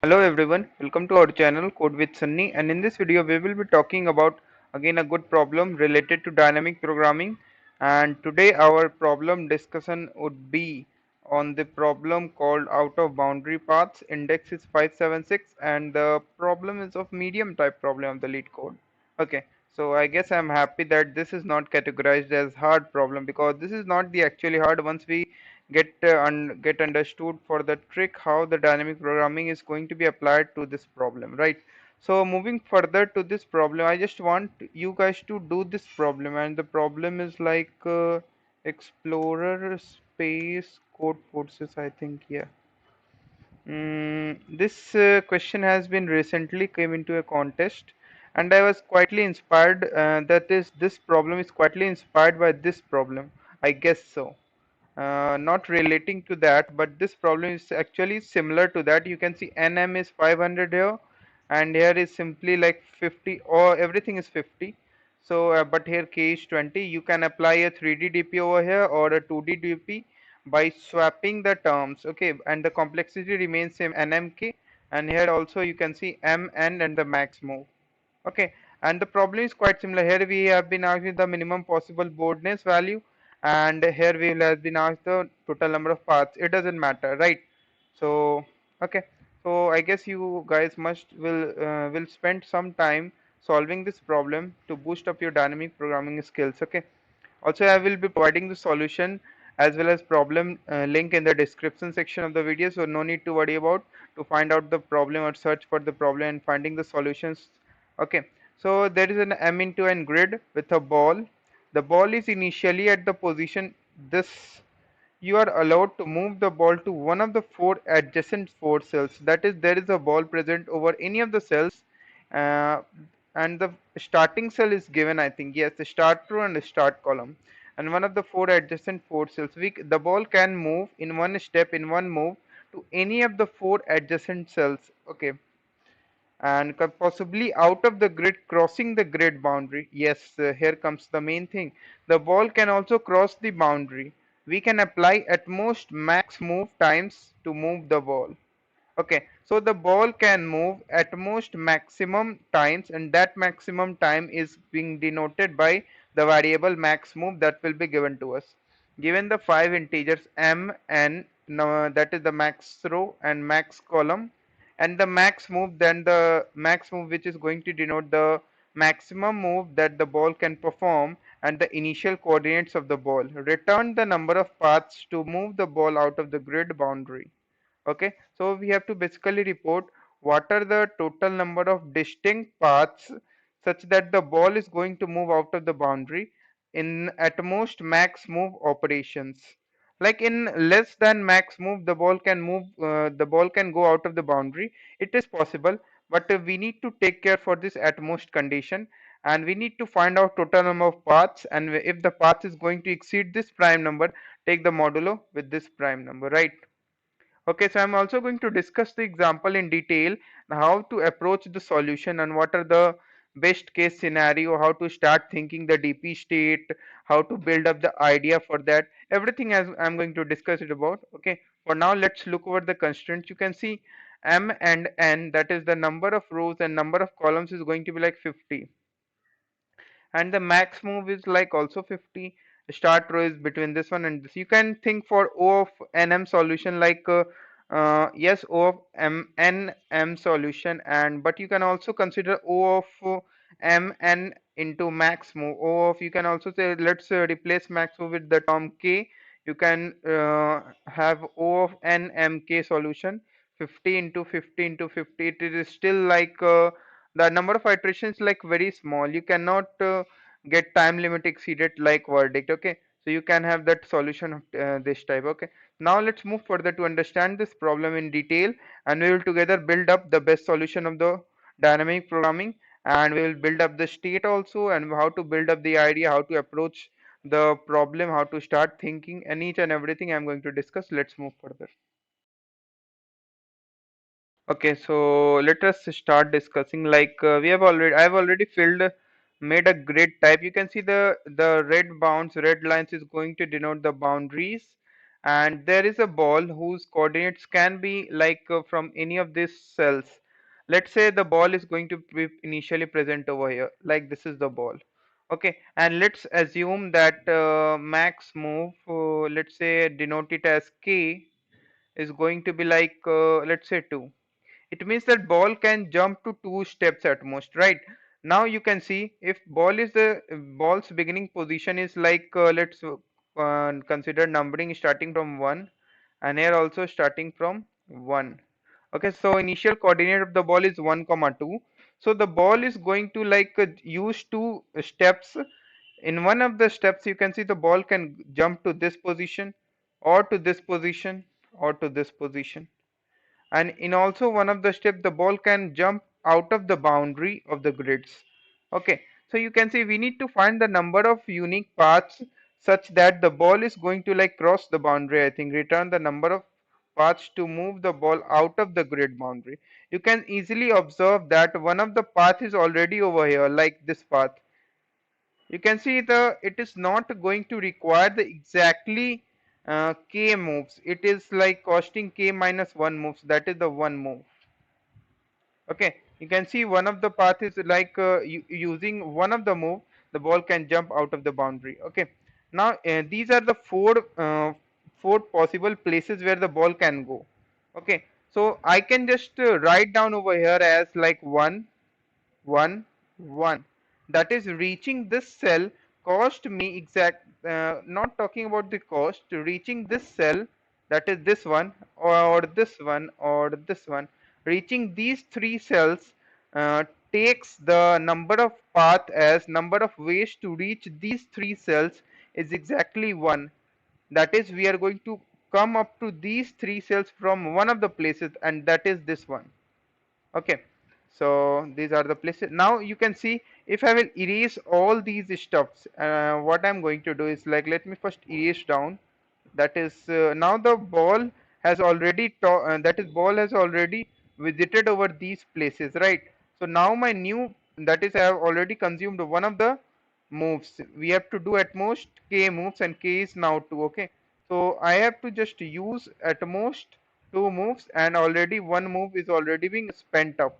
Hello everyone, welcome to our channel Code with Sunny, and in this video we will be talking about again a good problem related to dynamic programming. And today our problem discussion would be on the problem called out of boundary paths. Index is 576 and the problem is of medium type problem of the lead code. Okay, so I guess I'm happy that this is not categorized as hard problem, because this is not the actually hard. Once we get understood for the trick how the dynamic programming is going to be applied to this problem, right? So moving further to this problem, I just want you guys to do this problem, and the problem is like explorer space code forces, I think. Yeah. This question has been recently came into a contest, and I was quietly inspired. That is, this problem is quietly inspired by this problem. I guess so. Not relating to that, but this problem is actually similar to that. You can see nm is 500 here, and here is simply like 50, or everything is 50. So but here k is 20. You can apply a 3D DP over here or a 2D DP by swapping the terms, okay, and the complexity remains same, nmk, and here also you can see mn and the max move. Okay, and the problem is quite similar. Here we have been asked the minimum possible boldness value, and here we will have been asked the total number of paths. It doesn't matter, right? So okay, so I guess you guys must will spend some time solving this problem to boost up your dynamic programming skills. Okay, also I will be providing the solution as well as problem link in the description section of the video, so no need to worry about to find out the problem or search for the problem and finding the solutions. Okay, so there is an m into n grid with a ball. The ball is initially at the position this. You are allowed to move the ball to one of the four adjacent four cells. That is, there is a ball present over any of the cells, uh, and the starting cell is given, I think. Yes, the start row and the start column, and one of the four adjacent four cells. The ball can move in one step, in one move, to any of the four adjacent cells. Okay, and possibly out of the grid, crossing the grid boundary. Yes, here comes the main thing. The ball can also cross the boundary. We can apply at most max move times to move the ball. Okay, so the ball can move at most maximum times, and that maximum time is being denoted by the variable max move that will be given to us. Given the five integers m n, no, that is the max row and max column, and the max move, then the max move which is going to denote the maximum move that the ball can perform, and the initial coordinates of the ball. Return the number of paths to move the ball out of the grid boundary. Okay, so we have to basically report what are the total number of distinct paths such that the ball is going to move out of the boundary in at most max move operations. Like in less than max move, the ball can go out of the boundary. It is possible, but we need to take care for this at most condition, and we need to find out total number of paths, and if the path is going to exceed this prime number, take the modulo with this prime number, right? Okay, so I'm also going to discuss the example in detail, how to approach the solution and what are the best case scenario, how to start thinking the DP state, how to build up the idea for that. Everything as I'm going to discuss it about. Okay, for now let's look over the constraints. You can see m and n, that is the number of rows and number of columns, is going to be like 50, and the max move is like also 50. Start row is between this one and this. You can think for O of nm solution like yes, O of nm solution, and but you can also consider O of mn into max move. O of, you can also say, let's replace max move with the term k. You can have O of nmk solution, 50 into 50 into 50. It is still like the number of iterations like very small. You cannot get time limit exceeded like verdict. Okay, so you can have that solution of this type. Okay, now let's move further to understand this problem in detail, and we will together build up the best solution of the dynamic programming, and we will build up the state also, and how to build up the idea, how to approach the problem, how to start thinking, and each and everything I'm going to discuss. Let's move further. Okay, so let us start discussing. Like I've already made a grid type. You can see the red bounds, red lines is going to denote the boundaries, and there is a ball whose coordinates can be like from any of these cells. Let's say the ball is going to be initially present over here, like this is the ball. Okay, and let's assume that max move, let's say denote it as k, is going to be like let's say 2. It means that ball can jump to 2 steps at most, right? Now you can see if ball's beginning position is like let's consider numbering starting from 1, and here also starting from 1. Okay, so initial coordinate of the ball is 1 comma 2. So the ball is going to like use 2 steps. In one of the steps you can see the ball can jump to this position, or to this position, or to this position. And in also one of the step the ball can jump out of the boundary of the grids. Okay, so you can see we need to find the number of unique paths such that the ball is going to like cross the boundary. I think return the number of paths to move the ball out of the grid boundary. You can easily observe that one of the path is already over here, like this path. You can see the it is not going to require the exactly k moves. It is like costing k minus 1 moves, that is the one move. Okay, you can see one of the path is like using one of the move the ball can jump out of the boundary. Okay, now these are the four possible places where the ball can go. Okay, so I can just write down over here as like 1 1 1, that is reaching this cell cost me exact, not talking about the cost, reaching this cell, that is this one, or this one, or this one, reaching these 3 cells takes the number of path as number of ways to reach these 3 cells is exactly 1. That is we are going to come up to these 3 cells from one of the places, and that is this one. Okay, so these are the places. Now you can see if I will erase all these stuffs, what I'm going to do is like let me first erase down. That is now the ball has already that is ball has already visited over these places, right? So now my new, that is I have already consumed one of the moves. We have to do at most k moves, and k is now 2. Okay, so I have to just use at most 2 moves, and already one move is already being spent up.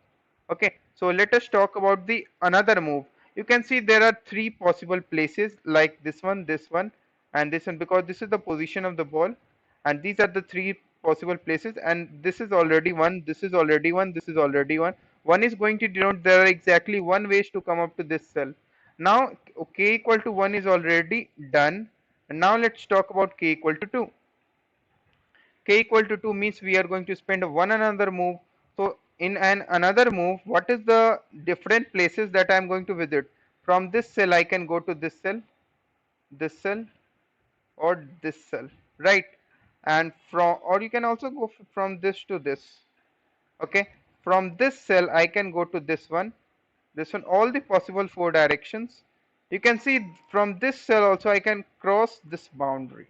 Okay, so let us talk about the another move. You can see there are 3 possible places, like this one, and this one, because this is the position of the ball, and these are the 3 possible places, and this is already one, this is already one, this is already one. One is going to denote there are exactly one ways to come up to this cell. Now k equal to 1 is already done, and now let's talk about k equal to 2. K equal to 2 means we are going to spend one another move. So in an another move, what is the different places that I am going to visit? From this cell I can go to this cell, or this cell, right? And from, or you can also go from this to this. Okay, from this cell I can go to this one, all the possible 4 directions. You can see from this cell also I can cross this boundary,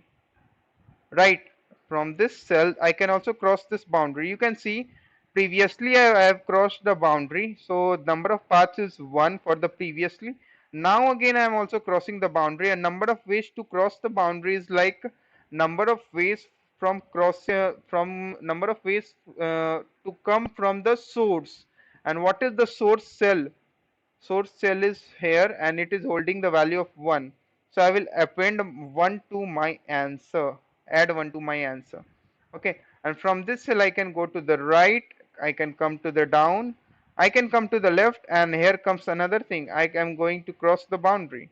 right? From this cell I can also cross this boundary. You can see previously I have crossed the boundary, so number of paths is 1 for the previously. Now again I am also crossing the boundary, and number of ways to cross the boundary is like number of ways from number of ways to come from the source. And what is the source cell? Source cell is here, and it is holding the value of 1. So I will append 1 to my answer, add 1 to my answer. Okay, and from this cell I can go to the right, I can come to the down, I can come to the left, and here comes another thing, I am going to cross the boundary.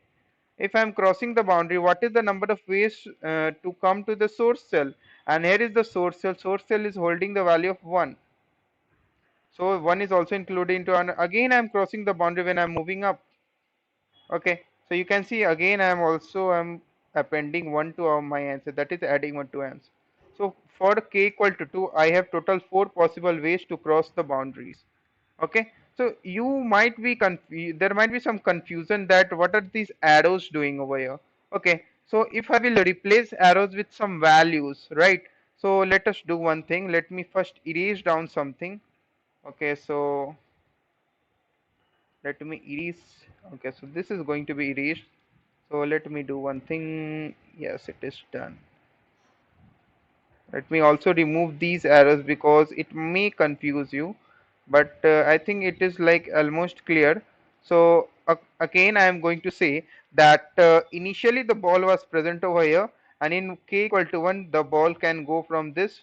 If I am crossing the boundary, what is the number of ways to come to the source cell? And here is the source cell is holding the value of 1. So 1 is also included into, and again I am crossing the boundary when I am moving up. Okay, so you can see again I'm appending 1 to my answer, that is adding 1 to answer. So for k equal to 2 I have total 4 possible ways to cross the boundaries. Okay, so you might be confused, there might be some confusion that what are these arrows doing over here. Okay, so if I will replace arrows with some values, right? So let us do one thing, let me first erase down something. Okay, so let me erase. Okay, so this is going to be erased. So let me do one thing. Yes, it is done. Let me also remove these arrows because it may confuse you, but I think it is like almost clear. So again, I am going to say that initially the ball was present over here, and in k equal to 1, the ball can go from this,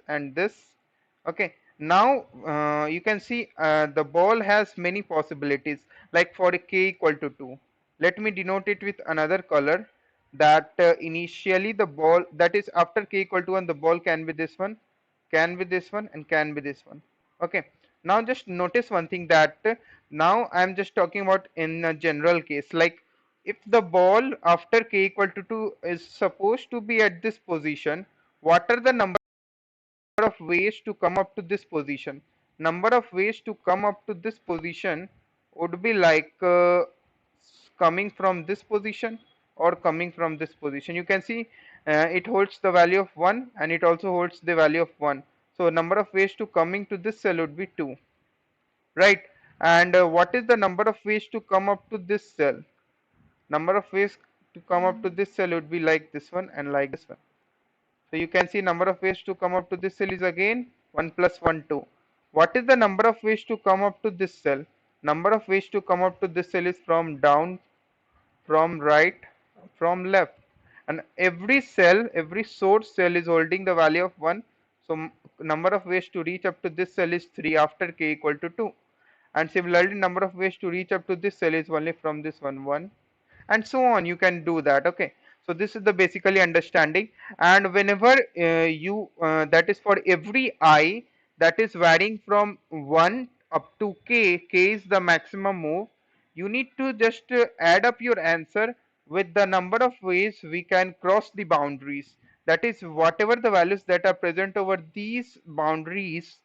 and this. Okay, now you can see the ball has many possibilities, like for k equal to 2. Let me denote it with another color, that initially the ball, that is after k equal to 1, the ball can be this one, can be this one, and can be this one. Okay, now just notice one thing, that now I'm just talking about in a general case, like if the ball after k equal to 2 is supposed to be at this position, what are the number of ways to come up to this position? Number of ways to come up to this position would be like coming from this position or coming from this position. You can see it holds the value of 1 and it also holds the value of 1. So number of ways to coming to this cell would be 2, right? And what is the number of ways to come up to this cell? Number of ways to come up to this cell would be like this one and like this one. So you can see number of ways to come up to this cell is again 1 plus 1, 2. What is the number of ways to come up to this cell? Number of ways to come up to this cell is from down, from right, from left. And every cell, every source cell is holding the value of 1. So number of ways to reach up to this cell is 3 after k equal to 2. And similarly, number of ways to reach up to this cell is only from this one, 1, and so on. You can do that. Okay, so this is the basically understanding. And whenever that is for every I that is varying from 1 up to k is the maximum move, you need to just add up your answer with the number of ways we can cross the boundaries. That is, whatever the values that are present over these boundaries,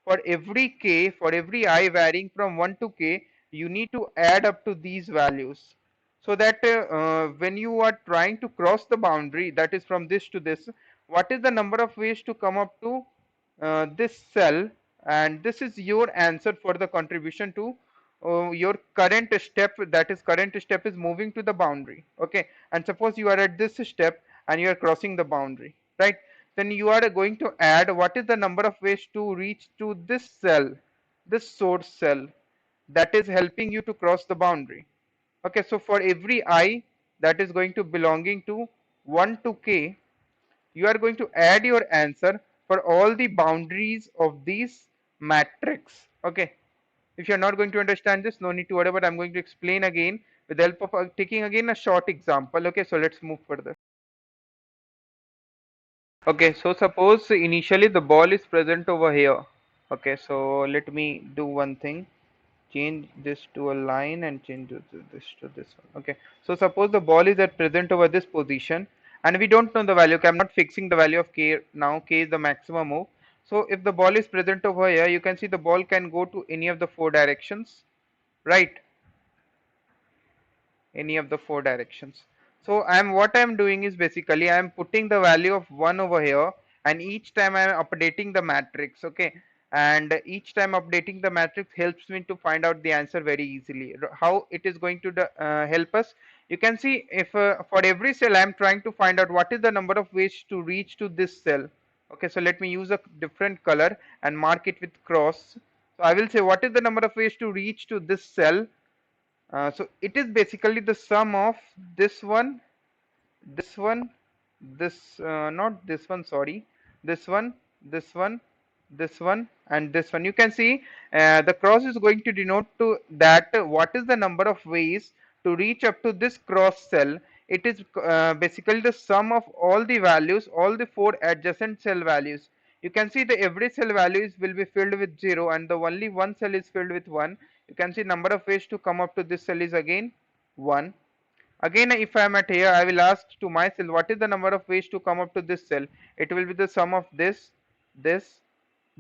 for every k, for every I varying from 1 to k, you need to add up to these values, so that when you are trying to cross the boundary, that is from this to this, what is the number of ways to come up to this cell, and this is your answer for the contribution to your current step. That is, current step is moving to the boundary. Okay, and suppose you are at this step and you are crossing the boundary, right? Then you are going to add what is the number of ways to reach to this cell, this source cell, that is helping you to cross the boundary. Okay, so for every I that is going to belonging to 1 to k, you are going to add your answer for all the boundaries of these matrix. Okay, if you are not going to understand this, no need to worry, but I'm going to explain again with the help of taking again a short example. Okay, so let's move further. Okay, so suppose initially the ball is present over here. Okay, so let me do one thing. Change this to a line and change this to this one. Okay, so suppose the ball is at present over this position and we don't know the value. Okay, I'm not fixing the value of k now. K is the maximum move. So if the ball is present over here, you can see the ball can go to any of the four directions, right? Any of the four directions. So I'm doing is basically I'm putting the value of 1 over here, and each time I'm updating the matrix. Okay, and each time updating the matrix helps me to find out the answer very easily. How it is going to help us? You can see if for every cell I'm trying to find out what is the number of ways to reach to this cell. Okay, so let me use a different color and mark it with cross. So I will say what is the number of ways to reach to this cell. So it is basically the sum of this one, this one, this not this one, sorry, this one, this one, this one, and this one. You can see the cross is going to denote to that what is the number of ways to reach up to this cross cell. It is basically the sum of all the values, all the four adjacent cell values. You can see the every cell values will be filled with 0 and the only one cell is filled with 1. You can see number of ways to come up to this cell is again 1. Again, if I am at here, I will ask to myself what is the number of ways to come up to this cell. It will be the sum of this, this,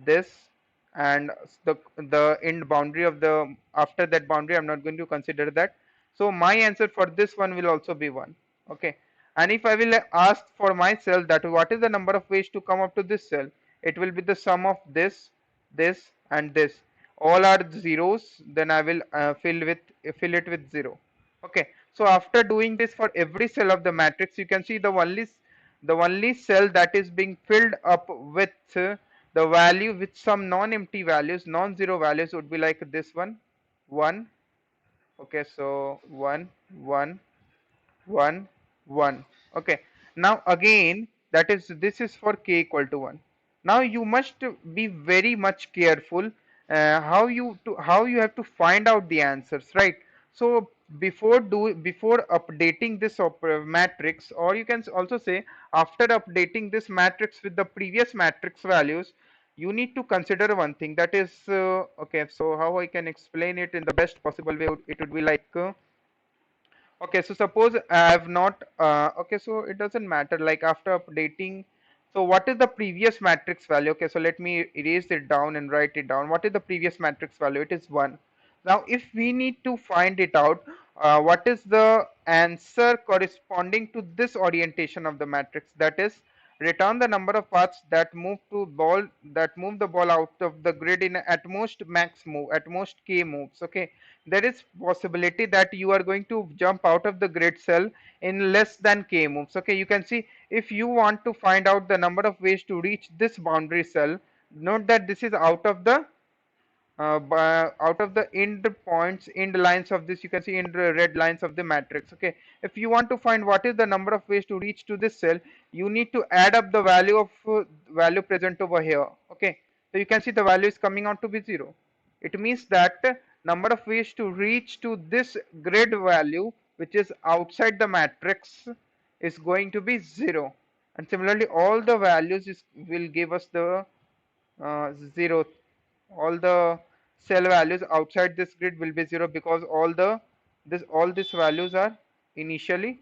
and the end boundary of the after that boundary. I'm not going to consider that. So my answer for this one will also be 1. Okay. And if I will ask for myself that what is the number of ways to come up to this cell, it will be the sum of this, and this. All are zeros. Then I will fill it with 0. Okay, so after doing this for every cell of the matrix, you can see the only cell that is being filled up with the value with some non-empty values, non-zero values would be like this one, 1. Okay, so 1, 1, 1, 1. Okay, now again, that is, this is for k equal to 1. Now you must be very much careful how you have to find out the answers, right? So before updating this matrix, or you can also say after updating this matrix with the previous matrix values, you need to consider one thing, that is okay, so how I can explain it in the best possible way, it would be like okay, so suppose I have not, okay, so it doesn't matter, like after updating, so what is the previous matrix value? Okay, so let me erase it down and write it down. What is the previous matrix value? It is 1. Now, if we need to find it out, what is the answer corresponding to this orientation of the matrix? That is, return the number of paths that move the ball out of the grid in at most max move, at most k moves. Okay, there is possibility that you are going to jump out of the grid cell in less than k moves. Okay, you can see if you want to find out the number of ways to reach this boundary cell, note that this is out of the end points, end lines of this, you can see in the red lines of the matrix. Okay, if you want to find what is the number of ways to reach to this cell, you need to add up the value of value present over here. Okay, so you can see the value is coming out to be 0. It means that number of ways to reach to this grid value which is outside the matrix is going to be 0, and similarly all the values will give us the 0. All the cell values outside this grid will be 0, because all these values are initially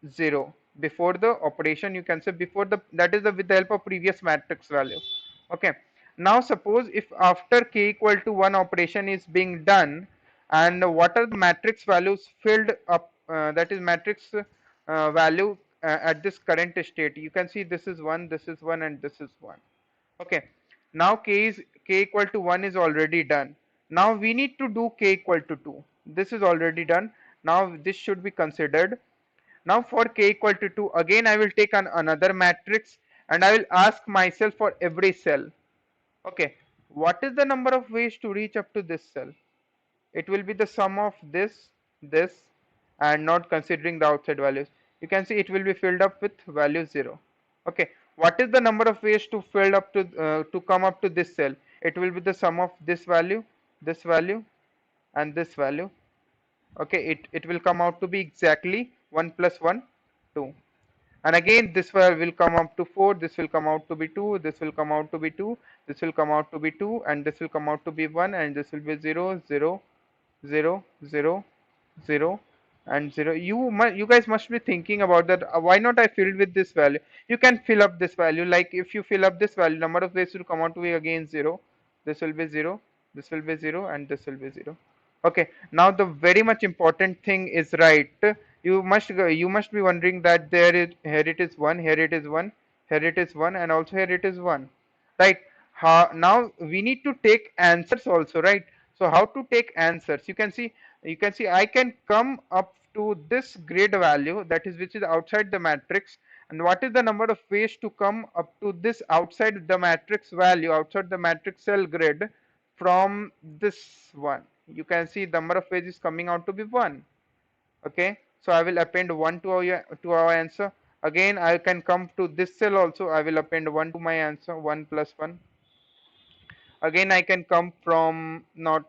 0 before the operation, you can say before the, that is the, with the help of previous matrix value. Okay, now suppose if after k equal to 1 operation is being done, and what are the matrix values filled up, that is matrix value at this current state, you can see this is 1, this is 1, and this is 1. Okay, now k equal to 1 is already done. Now we need to do k equal to 2. This is already done. Now this should be considered. Now for k equal to 2, again I will take another matrix and I will ask myself for every cell. Okay, what is the number of ways to reach up to this cell? It will be the sum of this, and not considering the outside values. You can see it will be filled up with value 0. Okay, what is the number of ways to fill up to come up to this cell? It will be the sum of this value, and this value. Okay, it will come out to be exactly 1 plus 1, 2. And again this will come up to 4, this will come out to be 2, this will come out to be 2, this will come out to be 2, and this will come out to be 1, and this will be 0, 0, 0, 0, 0, and 0. You guys must be thinking about that, why not I filled with this value? You can fill up this value, like if you fill up this value, number of ways will come out to be again 0, this will be 0, this will be 0, and this will be 0. Okay, now the very much important thing is, right, you must be wondering that there is, here it is 1, here it is 1, here it is 1, and also here it is 1, right? Now we need to take answers also, right? So how to take answers? You can see I can come up to this grid value, that is which is outside the matrix, and what is the number of ways to come up to this outside the matrix value, outside the matrix cell grid, from this one. You can see the number of ways is coming out to be 1. Okay, so I will append 1 to our answer. Again I can come to this cell also, I will append 1 to my answer, 1 plus 1. Again I can come from not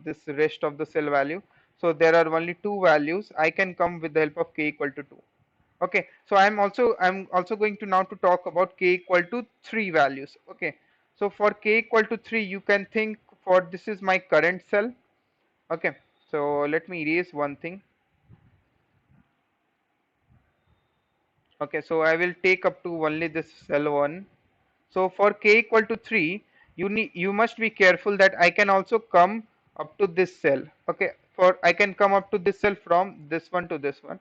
this rest of the cell value, so there are only two values, I can come with the help of k equal to 2. Okay, so I'm also going to now to talk about k equal to 3 values. Okay, so for k equal to 3, you can think, for this is my current cell. Okay, so let me erase one thing. Okay, so I will take up to only this cell 1. So for k equal to 3, you must be careful that I can also come up to this cell. Okay, for I can come up to this cell from this one to this one.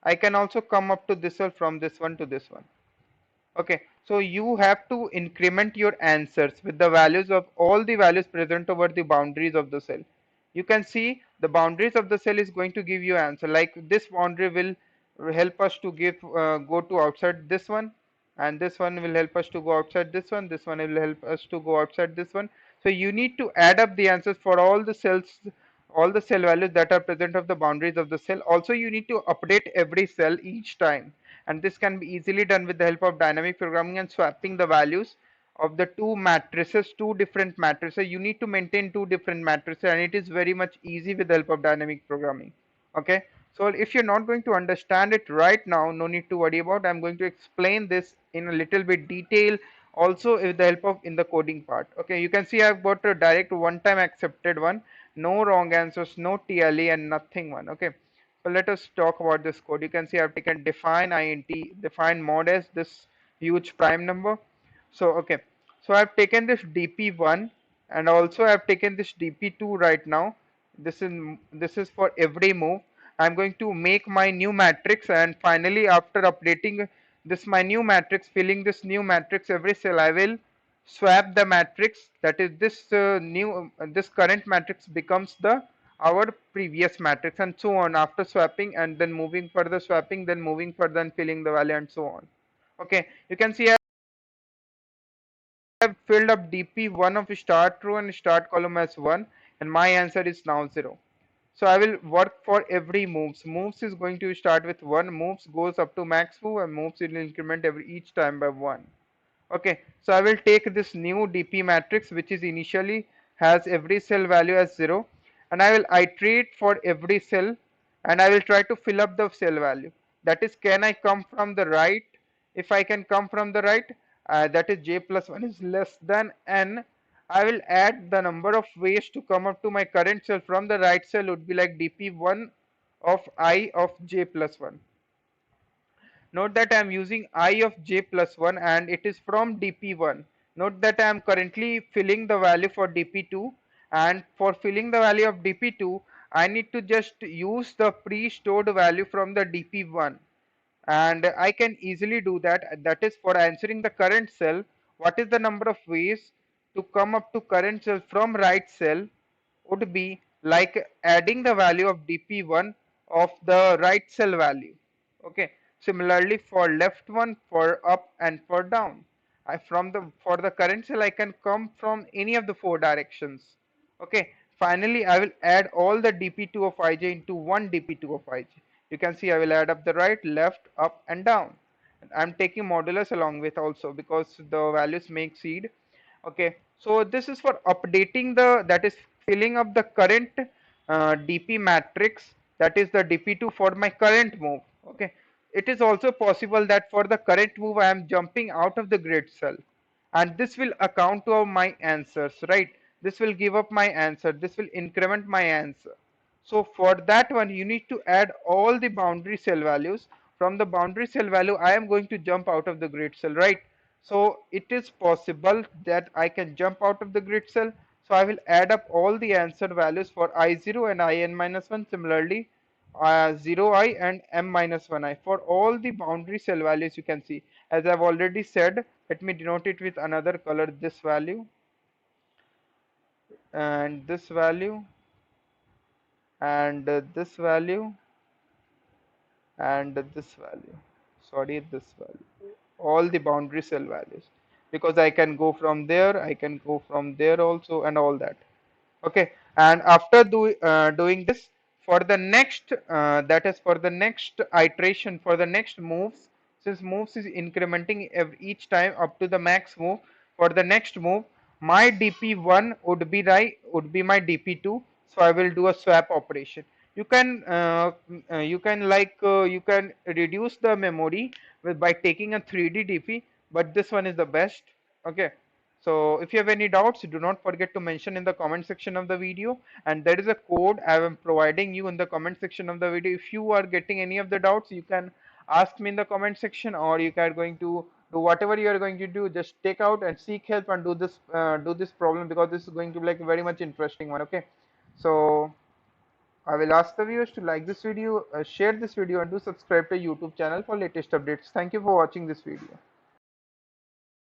I can also come up to this cell from this one to this one. Okay, so you have to increment your answers with the values of all the values present over the boundaries of the cell. You can see the boundaries of the cell is going to give you answer, like this boundary will help us to give go to outside this one, and this one will help us to go outside this one, this one will help us to go outside this one. So you need to add up the answers for all the cells, all the cell values that are present of the boundaries of the cell. Also you need to update every cell each time, and this can be easily done with the help of dynamic programming and swapping the values of the two matrices, two different matrices. You need to maintain two different matrices, and it is very much easy with the help of dynamic programming. Okay, so if you're not going to understand it right now, no need to worry about. I'm going to explain this in a little bit detail also with the help of in the coding part. Okay, you can see I've got a direct one time accepted one, no wrong answers, no TLE and nothing one. Okay, so let us talk about this code. You can see I've taken define int, define mod as this huge prime number. So okay, so I've taken this dp1 and also I've taken this dp2 right now. This is for every move. I'm going to make my new matrix, and finally after updating this my new matrix, filling this new matrix every cell, I will swap the matrix. That is this new this current matrix becomes the our previous matrix, and so on after swapping, and then moving further, swapping, then moving further and filling the value and so on. Okay, you can see have filled up dp1 of start row and start column as 1, and my answer is now 0. So I will work for every moves. Moves is going to start with 1, moves goes up to max move, and moves will increment every each time by 1. Okay, so I will take this new dp matrix which is initially has every cell value as 0, and I will iterate for every cell, and I will try to fill up the cell value. That is, can I come from the right? If I can come from the right, that is j plus 1 is less than n, I will add the number of ways to come up to my current cell from the right cell would be like dp1 of I of j plus 1. Note that I am using I of j plus 1 and it is from dp1. Note that I am currently filling the value for dp2, and for filling the value of dp2 I need to just use the pre-stored value from the dp1, and I can easily do that. That is, for answering the current cell, what is the number of ways to come up to current cell from right cell would be like adding the value of dp1 of the right cell value. Okay, similarly for left one, for up and for down, I from the for the current cell I can come from any of the four directions. Okay, finally I will add all the dp2 of ij into one dp2 of ij. You can see I will add up the right, left, up and down. I'm taking modulus along with also because the values make seed. Okay, so this is for updating the, that is filling up the current dp matrix, that is the dp2 for my current move. Okay, it is also possible that for the current move I am jumping out of the grid cell, and this will account to my answers, right? This will give up my answer, this will increment my answer. So for that one you need to add all the boundary cell values. From the boundary cell value I am going to jump out of the grid cell, right? So it is possible that I can jump out of the grid cell. So I will add up all the answer values for I0 and IN minus 1. Similarly 0i and m minus 1i for all the boundary cell values. You can see, as I've already said, let me denote it with another color, this value and this value and this value and this value, sorry, this value, all the boundary cell values, because I can go from there, I can go from there also, and all that. Okay, and after doing this, for the next that is for the next iteration, for the next moves, since moves is incrementing each time up to the max move, for the next move my dp1 would be my dp2, so I will do a swap operation. You can you can reduce the memory with by taking a 3D dp, but this one is the best. Okay, so if you have any doubts, do not forget to mention in the comment section of the video, and there is a code I am providing you in the comment section of the video. If you are getting any of the doubts, you can ask me in the comment section, or you are going to do whatever you are going to do. Just take out and seek help and do this problem, because this is going to be like a very much interesting one. Okay, so I will ask the viewers to like this video, share this video, and do subscribe to YouTube channel for latest updates. Thank you for watching this video.